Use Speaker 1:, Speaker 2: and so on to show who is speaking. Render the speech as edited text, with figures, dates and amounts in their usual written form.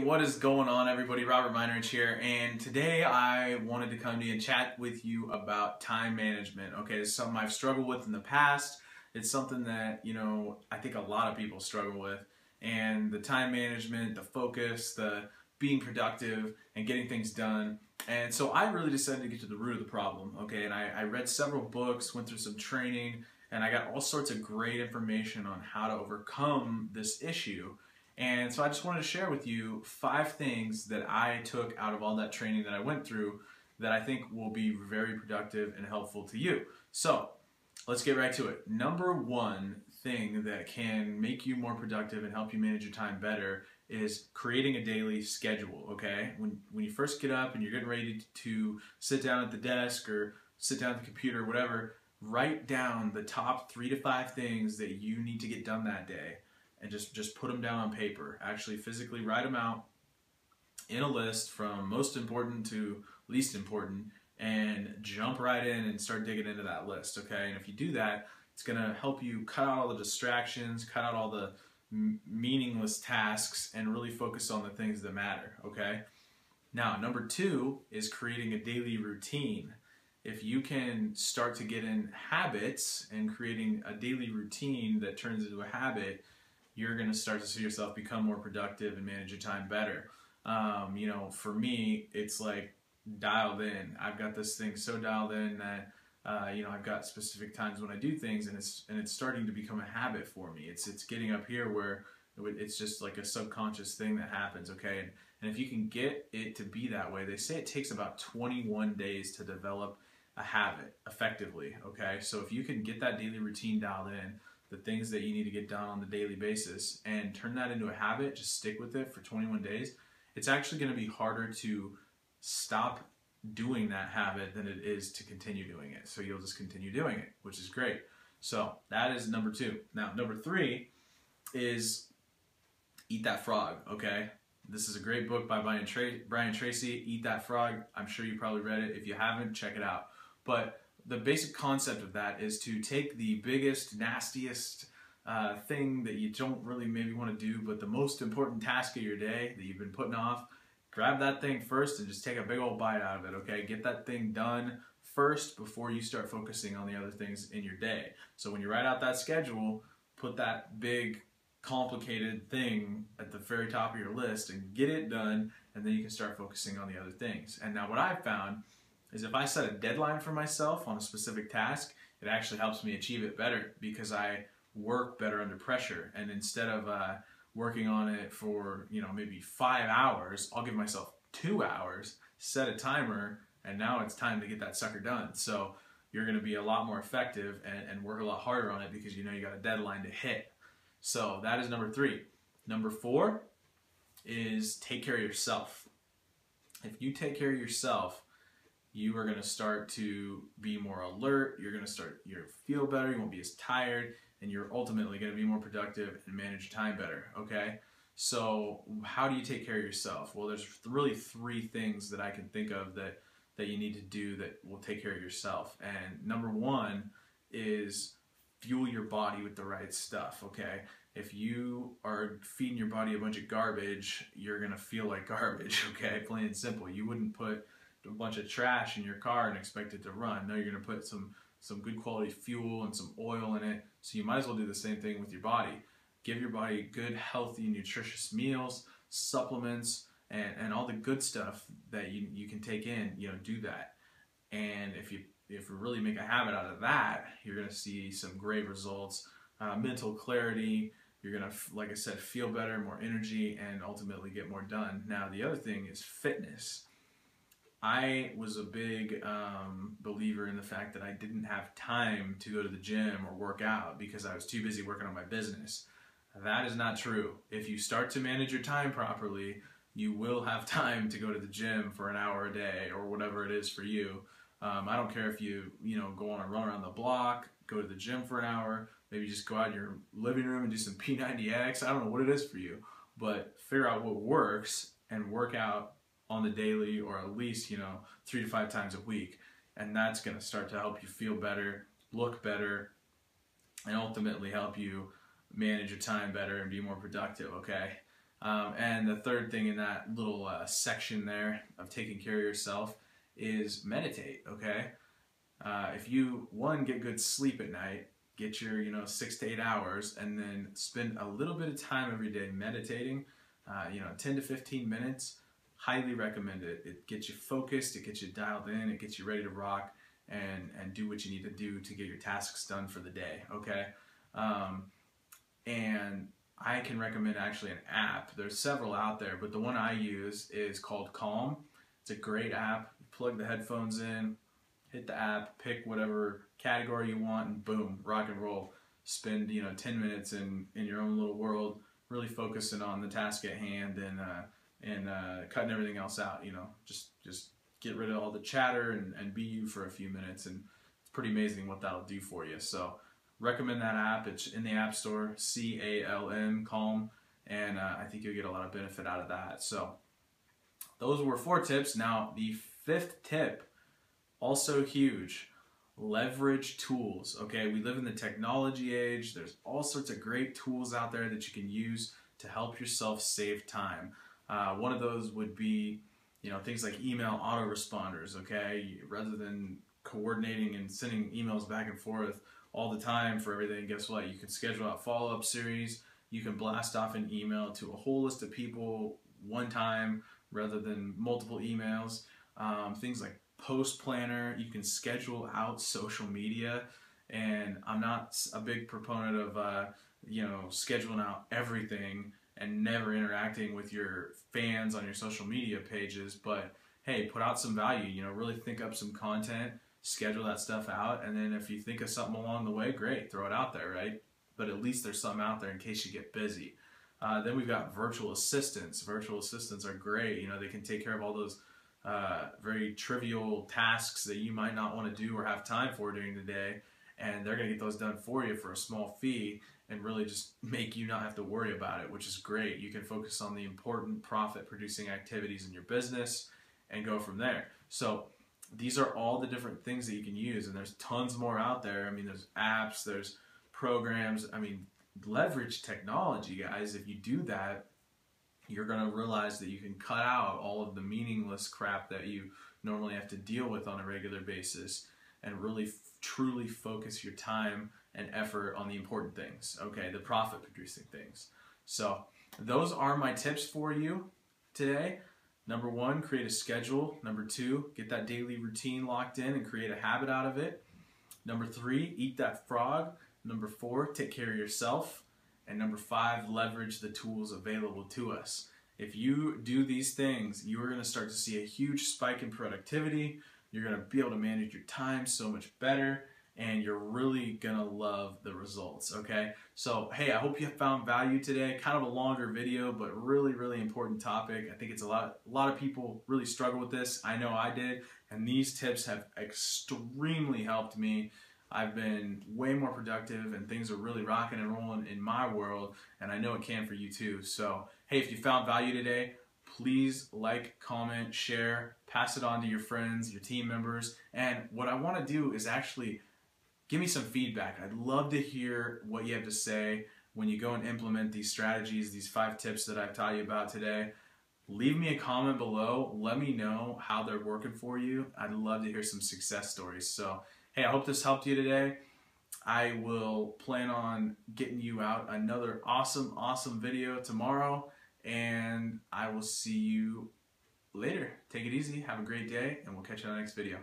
Speaker 1: What is going on, everybody? Robert Meinerich here, and today I wanted to come to you and chat with you about time management. Okay, it's something I've struggled with in the past. It's something that, I think a lot of people struggle with. And the time management, the focus, the being productive, and getting things done. And so I really decided to get to the root of the problem, okay? And I read several books, went through some training, and I got all sorts of great information on how to overcome this issue. And so I just wanted to share with you 5 things that I took out of all that training that I went through that I think will be very productive and helpful to you. So let's get right to it. Number 1 thing that can make you more productive and help you manage your time better is creating a daily schedule, okay? When you first get up and you're getting ready to sit down at the desk or sit down at the computer or whatever, write down the top 3 to 5 things that you need to get done that day. And just put them down on paper. Actually physically write them out in a list from most important to least important, and jump right in and start digging into that list, okay? And if you do that, it's going to help you cut out all the distractions, cut out all the meaningless tasks, and really focus on the things that matter, okay? Now, number 2 is creating a daily routine. If you can start to get in habits and creating a daily routine that turns into a habit, you're going to start to see yourself become more productive and manage your time better. For me, it's like dialed in. I've got this thing so dialed in that I've got specific times when I do things, and it's starting to become a habit for me. It's getting up here where it's just like a subconscious thing that happens. Okay, and if you can get it to be that way, they say it takes about 21 days to develop a habit effectively. Okay, so if you can get that daily routine dialed in, the things that you need to get done on the daily basis, and turn that into a habit, just stick with it for 21 days, it's actually going to be harder to stop doing that habit than it is to continue doing it. So you'll just continue doing it, which is great. So that is number 2. Now, number 3 is Eat That Frog, okay? This is a great book by Brian Tracy, Eat That Frog. I'm sure you probably read it. If you haven't, check it out. But the basic concept of that is to take the biggest, nastiest thing that you don't really maybe want to do, but the most important task of your day that you've been putting off, grab that thing first and just take a big old bite out of it, okay? Get that thing done first before you start focusing on the other things in your day. So when you write out that schedule, put that big, complicated thing at the very top of your list and get it done, and then you can start focusing on the other things. And now what I've found is if I set a deadline for myself on a specific task, it actually helps me achieve it better because I work better under pressure. And instead of working on it for maybe 5 hours, I'll give myself 2 hours, set a timer, and now it's time to get that sucker done. So you're going to be a lot more effective and work a lot harder on it because you got a deadline to hit. So that is number 3. Number 4 is take care of yourself. If you take care of yourself, you are going to start to be more alert, you're going to feel better, you won't be as tired, and you're ultimately going to be more productive and manage your time better, okay? So how do you take care of yourself? Well, there's really 3 things that I can think of that you need to do that will take care of yourself. And number 1 is fuel your body with the right stuff, okay? If you are feeding your body a bunch of garbage, you're going to feel like garbage, okay? Plain and simple. You wouldn't put a bunch of trash in your car and expect it to run. No, you're going to put some good quality fuel and some oil in it. So you might as well do the same thing with your body. Give your body good, healthy, nutritious meals, supplements, and all the good stuff that you can take in. Do that. And if you really make a habit out of that, you're going to see some great results. Mental clarity. You're going to, like I said, feel better, more energy, and ultimately get more done. Now, the other thing is fitness. I was a big believer in the fact that I didn't have time to go to the gym or work out because I was too busy working on my business. That is not true. If you start to manage your time properly, you will have time to go to the gym for an hour a day or whatever it is for you. I don't care if you go on a run around the block, go to the gym for an hour, maybe just go out in your living room and do some P90X. I don't know what it is for you, but figure out what works and work out on the daily, or at least 3 to 5 times a week, and that's going to start to help you feel better, look better, and ultimately help you manage your time better and be more productive, okay? And the third thing in that little section there of taking care of yourself is meditate, okay? If you, one, get good sleep at night, get your 6 to 8 hours, and then spend a little bit of time every day meditating, 10 to 15 minutes, highly recommend it. It gets you focused, it gets you dialed in, it gets you ready to rock and do what you need to do to get your tasks done for the day, okay? And I can recommend actually an app. There's several out there, but the one I use is called Calm. It's a great app. You plug the headphones in, hit the app, pick whatever category you want, and boom, rock and roll. Spend 10 minutes in your own little world, really focusing on the task at hand and cutting everything else out. Just get rid of all the chatter and be you for a few minutes, and it's pretty amazing what that'll do for you. So recommend that app. It's in the App Store, CALM, Calm, and I think you'll get a lot of benefit out of that. So those were 4 tips. Now the 5th tip, also huge, leverage tools. Okay, we live in the technology age. There's all sorts of great tools out there that you can use to help yourself save time. One of those would be, things like email autoresponders. Okay, rather than coordinating and sending emails back and forth all the time for everything, guess what? You can schedule out follow-up series. You can blast off an email to a whole list of people one time rather than multiple emails. Things like Post Planner, you can schedule out social media, and I'm not a big proponent of scheduling out everything and never interacting with your fans on your social media pages, but hey, put out some value, really think up some content, schedule that stuff out, and then if you think of something along the way, great, throw it out there, right? But at least there's something out there in case you get busy. Then we've got virtual assistants. Virtual assistants are great. They can take care of all those very trivial tasks that you might not want to do or have time for during the day, and they're going to get those done for you for a small fee and really just make you not have to worry about it, which is great. You can focus on the important profit-producing activities in your business and go from there. So these are all the different things that you can use, and there's tons more out there. I mean, there's apps, there's programs. I mean, leverage technology, guys. If you do that, you're going to realize that you can cut out all of the meaningless crap that you normally have to deal with on a regular basis and really truly focus your time and effort on the important things, okay, the profit producing things. So those are my tips for you today. Number 1, create a schedule. Number 2, get that daily routine locked in and create a habit out of it. Number 3, eat that frog. Number 4, take care of yourself. And number 5, leverage the tools available to us. If you do these things, you are going to start to see a huge spike in productivity. You're going to be able to manage your time so much better, and you're really going to love the results, okay? So, hey, I hope you found value today. Kind of a longer video, but really, really important topic. I think it's a lot of people really struggle with this. I know I did, and these tips have extremely helped me. I've been way more productive, and things are really rocking and rolling in my world, and I know it can for you too. So, hey, if you found value today, please like, comment, share, pass it on to your friends, your team members. And what I want to do is actually give me some feedback. I'd love to hear what you have to say when you go and implement these strategies, these 5 tips that I've taught you about today. Leave me a comment below. Let me know how they're working for you. I'd love to hear some success stories. So, hey, I hope this helped you today. I will plan on getting you out another awesome video tomorrow, and I will see you later. Take it easy, have a great day, and we'll catch you on the next video.